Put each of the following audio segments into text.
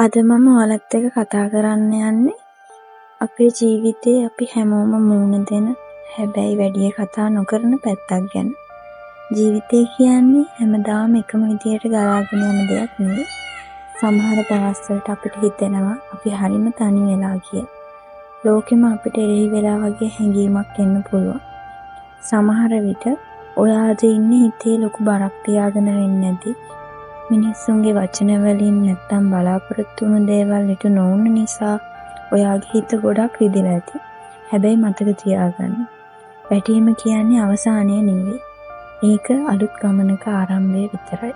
අද මම ඔයාලත් එක්ක කතා කරන්න යන්නේ අපේ ජීවිතේ අපි හැමෝම මුණ දෙන හැබැයි වැඩි කතා නොකරන පැත්තක් ගැන. ජීවිතය කියන්නේ හැමදාම එකම විදියට ගලාගෙන යන දෙයක් නෙවෙයි. සමහර දවස්වලට අපිට හිතෙනවා අපි හරිම තනි වෙලා කියලා. ලෝකෙම අපිට එරෙහි වෙලා වගේ හැඟීමක් එන්න පුළුවන්. සමහර විට ඔයා අද ඉන්නේ හිතේ ලොකු බරක් තියාගෙන වෙන්නේ නැති මිනිස්සුන්ගේ වචන වලින් නැත්තම් බලාපොරොත්තු වුණු දේවල් හිත නොවුන නිසා ඔයාගේ හිත ගොඩක් රිදෙලා ඇති. හැබැයි මතක තියාගන්න. වැටීම කියන්නේ අවසානය නෙවෙයි. ඒක අලුත් ගමනක ආරම්භය විතරයි.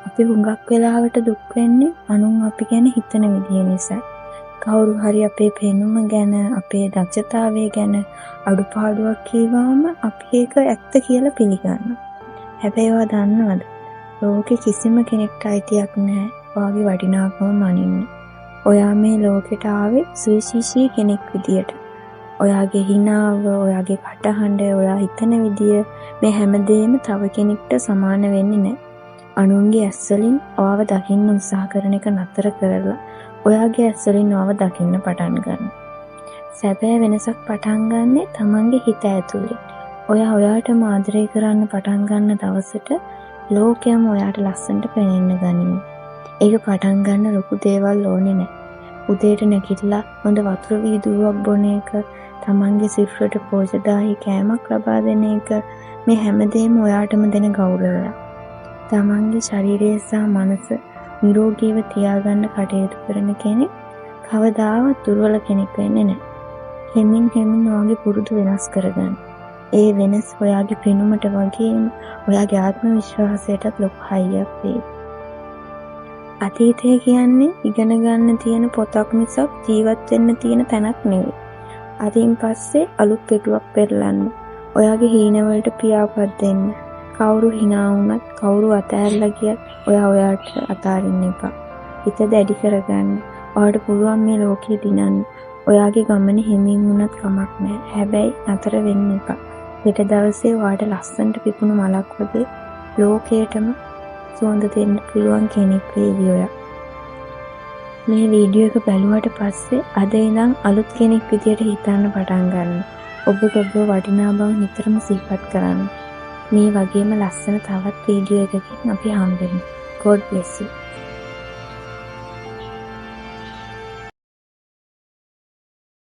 අපි හුඟක් වෙලාවට දුක් වෙන්නේ අනුන් අපි ගැන හිතන විදිය නිසා. කවුරු හරි අපේ පෙනුම ගැන, අපේ දක්ෂතාවය ගැන අඩුපාඩුවක් කියවම අපි ඒක ඇත්ත කියලා පිළිගන්නවා. හැබැයි ඔයා දන්නවද? ලෝකෙ කිසිම කෙනෙක්ට අයිතියක් නැහැ ඔයාගේ වටිනාකම මනින්න. ඔයා මේ ලෝකෙට ආවේ සුවිශේෂී කෙනෙක් විදියට. ඔයාගේ හිනාව, ඔයාගේ කටහඬ, ඔයා හිතන විදිය මේ හැමදේම තව කෙනෙක්ට සමාන වෙන්නේ නැහැ. අනුන්ගේ ඇස්වලින් ඔයාව දකින්න උත්සාහ කරන එක නතර කරලා ඔයාගේ ඇස්වලින් ඔයාව දකින්න පටන් ගන්න. සැබෑ වෙනසක් පටන් ගන්නෙ තමන්ගේ හිත ඇතුලේ. ඔයා ඔයාටම ආදරය කරන්න පටන් ගන්න දවසට ලෝකයම ඔයාට ලස්සනට පේන්න ගනිමු. ඒක පටන් ගන්න ලොකු දේවල් ඕනේ නැහැ. උදේට නැගිටලා හොඳ වතුර වීදුරුවක් බොන එක, තමන්ගේ සිරුරට පෝෂදායී කෑමක් ලබා දෙන එක, මේ හැමදේම ඔයාටම දෙන ගෞරවයක්. තමන්ගේ ශරීරය සහ මනස නිරෝගීව තියාගන්න කටයුතු කරන කෙනෙක් කවදාවත් දුර්වල කෙනෙක් වෙන්නේ නැහැ. හෙමින් ඔයාගේ පුරුදු වෙනස් කරගන්න. ඒ වෙනස් ඔයාගේ පෙනුමට වගේම ඔයාගේ ආත්ම විශ්වාසයටත් ලොකු හයියක් වෙයි. අතීතය කියන්නේ ඉගෙන ගන්න තියෙන පොතක් මිසක් ජීවත් වෙන්න තියෙන තැනක් නෙවෙයි. අදින් පස්සේ අලුත් පිටුවක් පෙරලන්න. ඔයාගේ හීනවලට පියාපත් දෙන්න. කවුරු hina වුණත්, කවුරු අතෑරලා ගියත් ඔයා ඔයාට අතාරින්න එපා. හිත දැඩි කරගන්න. ඔයාට පුළුවන් මේ ලෝකෙ දිනන්න. ඔයාගේ ගමනේ හිමින් වුණත් කමක් නැහැ. හැබැයි නතර වෙන්න එපා. හෙට දවසේ ඔයාට ලස්සනට පිපුණු මලක් වගේ ලෝකයටම සුවඳ දෙන්න පුළුවන් කෙනෙක් වේවි ඔයා. මේ වීඩියෝ එක බැලුවට පස්සේ අද ඉඳන් අලුත් කෙනෙක් විදියට හිතන්න පටන් ගන්න. ඔබට ඔබ වටිනා බව නිතරම සිහිපත් කරන්න. මේ වගේම ලස්සන තවත් වීඩියෝ එකකින් අපි හම්බෙමු. God bless you.